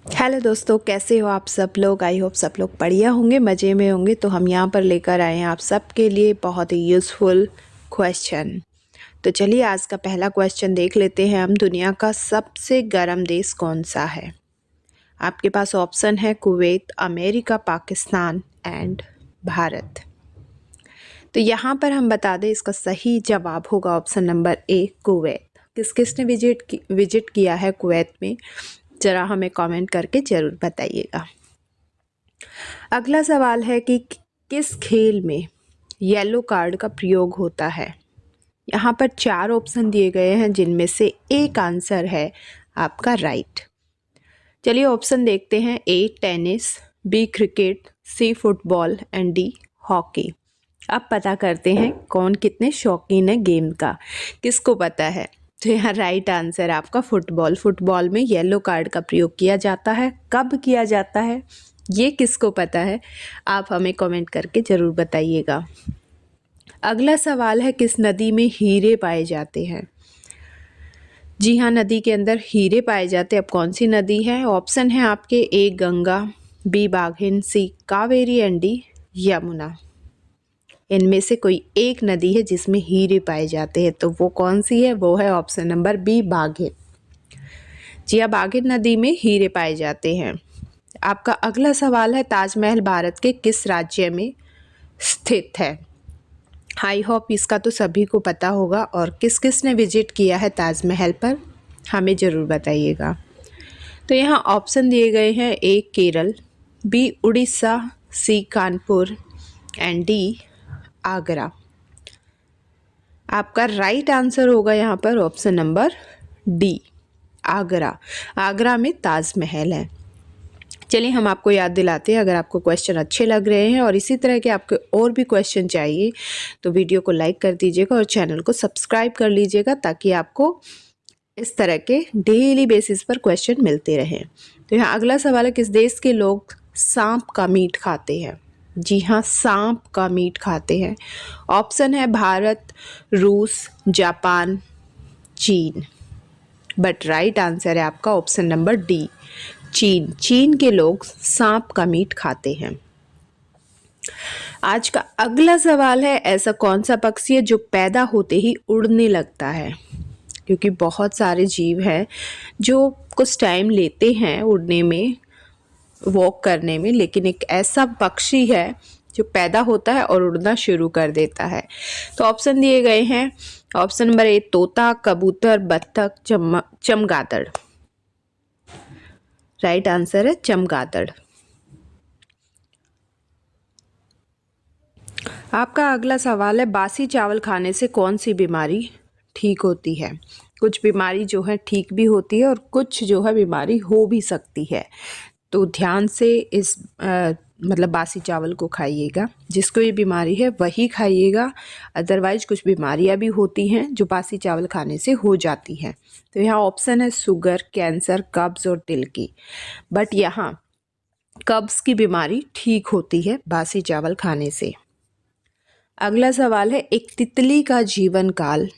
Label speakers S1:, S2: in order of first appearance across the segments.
S1: Hello दोस्तों, कैसे हो आप सब लोग। आई होप सब लोग बढ़िया होंगे, मज़े में होंगे। तो हम यहाँ पर लेकर आए हैं आप सबके लिए बहुत ही यूज़फुल क्वेश्चन। तो चलिए आज का पहला क्वेश्चन देख लेते हैं हम। दुनिया का सबसे गर्म देश कौन सा है? आपके पास ऑप्शन है Kuwait, America, Pakistan and Bharat. तो यहाँ पर हम बता दें, इसका सही जवाब होगा ऑप्शन नंबर ए, कुवैत। किस किसने विजिट किया है कुवैत में, ज़रा हमें कमेंट करके ज़रूर बताइएगा। अगला सवाल है कि किस खेल में येलो कार्ड का प्रयोग होता है? यहाँ पर 4 ऑप्शन दिए गए हैं, जिनमें से एक आंसर है आपका राइट। चलिए ऑप्शन देखते हैं। A tennis, B cricket, C football and D hockey. अब पता करते हैं कौन कितने शौकीन है गेम का, किसको पता है। तो यहाँ राइट आंसर आपका फुटबॉल। फुटबॉल में येलो कार्ड का प्रयोग किया जाता है। कब किया जाता है ये किसको पता है, आप हमें कमेंट करके ज़रूर बताइएगा। अगला सवाल है, किस नदी में हीरे पाए जाते हैं? जी हाँ, नदी के अंदर हीरे पाए जाते हैं। अब कौन सी नदी है? ऑप्शन है आपके ए गंगा, बी बाघिन, सी कावेरी एंड डी यमुना। इनमें से कोई एक नदी है जिसमें हीरे पाए जाते हैं, तो वो कौन सी है? वो है ऑप्शन नंबर बी, बाघिन। जी हाँ, बाघिन नदी में हीरे पाए जाते हैं। आपका अगला सवाल है, ताजमहल भारत के किस राज्य में स्थित है? आई होप इसका तो सभी को पता होगा। और किस किस ने विजिट किया है ताजमहल पर, हमें ज़रूर बताइएगा। तो यहाँ ऑप्शन दिए गए हैं। A Kerala, B Orissa, C Kanpur and D Agra. आपका राइट आंसर होगा यहाँ पर option number D, Agra. Agra में ताजमहल है। चलिए हम आपको याद दिलाते हैं, अगर आपको क्वेश्चन अच्छे लग रहे हैं और इसी तरह के आपके और भी क्वेश्चन चाहिए तो वीडियो को लाइक कर दीजिएगा और चैनल को सब्सक्राइब कर लीजिएगा, ताकि आपको इस तरह के डेली बेसिस पर क्वेश्चन मिलते रहें। तो यहाँ अगला सवाल है, किस देश के लोग सांप का मीट खाते हैं? जी हाँ, सांप का मीट खाते हैं। ऑप्शन है भारत, रूस, जापान, चीन। बट राइट आंसर है आपका ऑप्शन नंबर डी, चीन। चीन के लोग सांप का मीट खाते हैं। आज का अगला सवाल है, ऐसा कौन सा पक्षी है जो पैदा होते ही उड़ने लगता है? क्योंकि बहुत सारे जीव हैं जो कुछ टाइम लेते हैं उड़ने में, वॉक करने में, लेकिन एक ऐसा पक्षी है जो पैदा होता है और उड़ना शुरू कर देता है। तो ऑप्शन दिए गए हैं। ऑप्शन नंबर ए तोता, कबूतर, बत्तख, चमगादड़। राइट आंसर है चमगादड़। आपका अगला सवाल है, बासी चावल खाने से कौन सी बीमारी ठीक होती है? कुछ बीमारी जो है ठीक भी होती है और कुछ जो है बीमारी हो भी सकती है। तो ध्यान से इस मतलब बासी चावल को खाइएगा। जिसको ये बीमारी है वही खाइएगा, अदरवाइज कुछ बीमारियां भी होती हैं जो बासी चावल खाने से हो जाती हैं। तो यहाँ ऑप्शन है शुगर, कैंसर, कब्ज और दिल की। बट यहाँ कब्ज की बीमारी ठीक होती है बासी चावल खाने से। अगला सवाल है, एक तितली का जीवन काल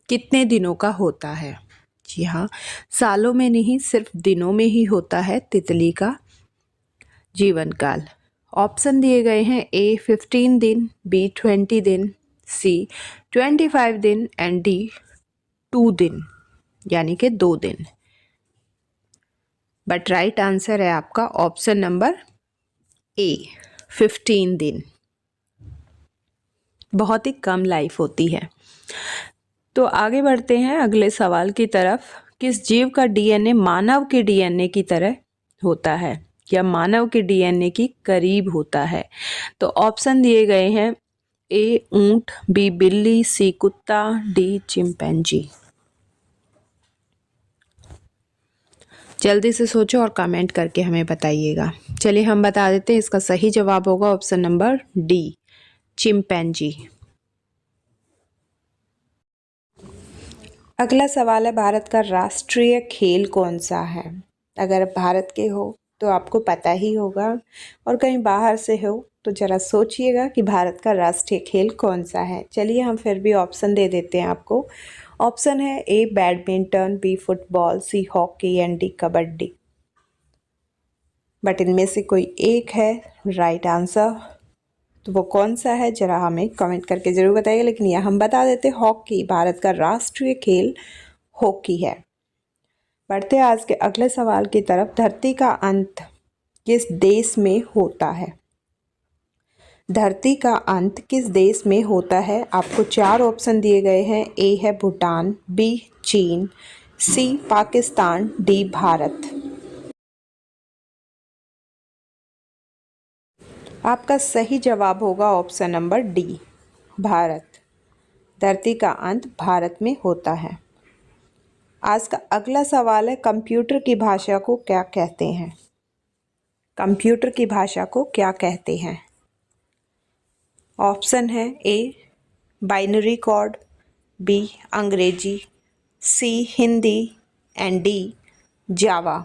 S1: कितने दिनों का होता है? जी हाँ, सालों में नहीं, सिर्फ दिनों में ही होता है तितली का जीवन काल। ऑप्शन दिए गए हैं। ए 15 दिन, बी 20 दिन, सी 25 दिन एंड डी 2 दिन, यानी कि 2 दिन। बट राइट आंसर है आपका ऑप्शन नंबर ए, 15 दिन। बहुत ही कम लाइफ होती है। तो आगे बढ़ते हैं अगले सवाल की तरफ। किस जीव का डीएनए मानव के डीएनए की तरह होता है या मानव के डीएनए की करीब होता है? तो ऑप्शन दिए गए हैं। ए ऊंट, बी बिल्ली, सी कुत्ता, डी चिंपैंजी। जल्दी से सोचो और कमेंट करके हमें बताइएगा। चलिए हम बता देते हैं, इसका सही जवाब होगा ऑप्शन नंबर डी, चिंपैंजी। अगला सवाल है, भारत का राष्ट्रीय खेल कौन सा है? अगर भारत के हो तो आपको पता ही होगा, और कहीं बाहर से हो तो ज़रा सोचिएगा कि भारत का राष्ट्रीय खेल कौन सा है। चलिए हम फिर भी ऑप्शन दे देते हैं आपको। ऑप्शन है A badminton, B football, C hockey and D kabaddi. But इनमें से कोई एक है राइट आंसर। तो वो कौन सा है ज़रा हमें कमेंट करके ज़रूर बताइए। लेकिन यह हम बता देते, हॉकी भारत का राष्ट्रीय खेल हॉकी है। बढ़ते आज के अगले सवाल की तरफ। धरती का अंत किस देश में होता है? धरती का अंत किस देश में होता है? आपको 4 ऑप्शन दिए गए हैं। ए है भूटान, बी चीन, सी पाकिस्तान, डी भारत। आपका सही जवाब होगा ऑप्शन नंबर डी, भारत। धरती का अंत भारत में होता है। आज का अगला सवाल है, कंप्यूटर की भाषा को क्या कहते हैं? कंप्यूटर की भाषा को क्या कहते हैं? ऑप्शन है ए बाइनरी कोड, बी अंग्रेजी, सी हिंदी एंड डी जावा।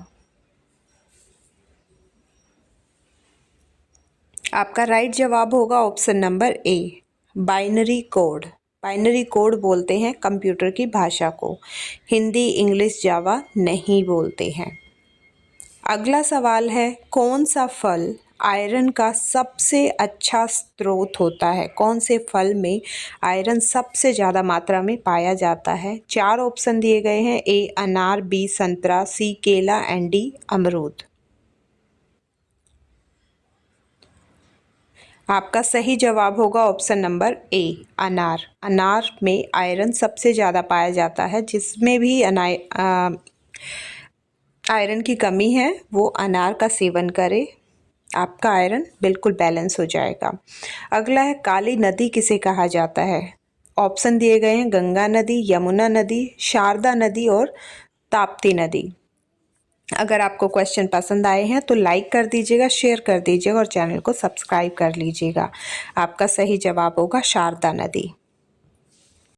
S1: आपका राइट जवाब होगा option number A, binary code. Binary code बोलते हैं कंप्यूटर की भाषा को, हिंदी इंग्लिश जावा नहीं बोलते हैं। अगला सवाल है, कौन सा फल आयरन का सबसे अच्छा स्रोत होता है? कौन से फल में आयरन सबसे ज़्यादा मात्रा में पाया जाता है? 4 ऑप्शन दिए गए हैं। ए अनार, बी संतरा, सी केला एंड डी अमरूद। आपका सही जवाब होगा ऑप्शन नंबर ए, अनार। अनार में आयरन सबसे ज़्यादा पाया जाता है। जिसमें भी आयरन की कमी है वो अनार का सेवन करे, आपका आयरन बिल्कुल बैलेंस हो जाएगा। अगला है, काली नदी किसे कहा जाता है? ऑप्शन दिए गए हैं, गंगा नदी, यमुना नदी, शारदा नदी और ताप्ती नदी। अगर आपको क्वेश्चन पसंद आए हैं तो लाइक कर दीजिएगा, शेयर कर दीजिएगा और चैनल को सब्सक्राइब कर लीजिएगा। आपका सही जवाब होगा शारदा नदी।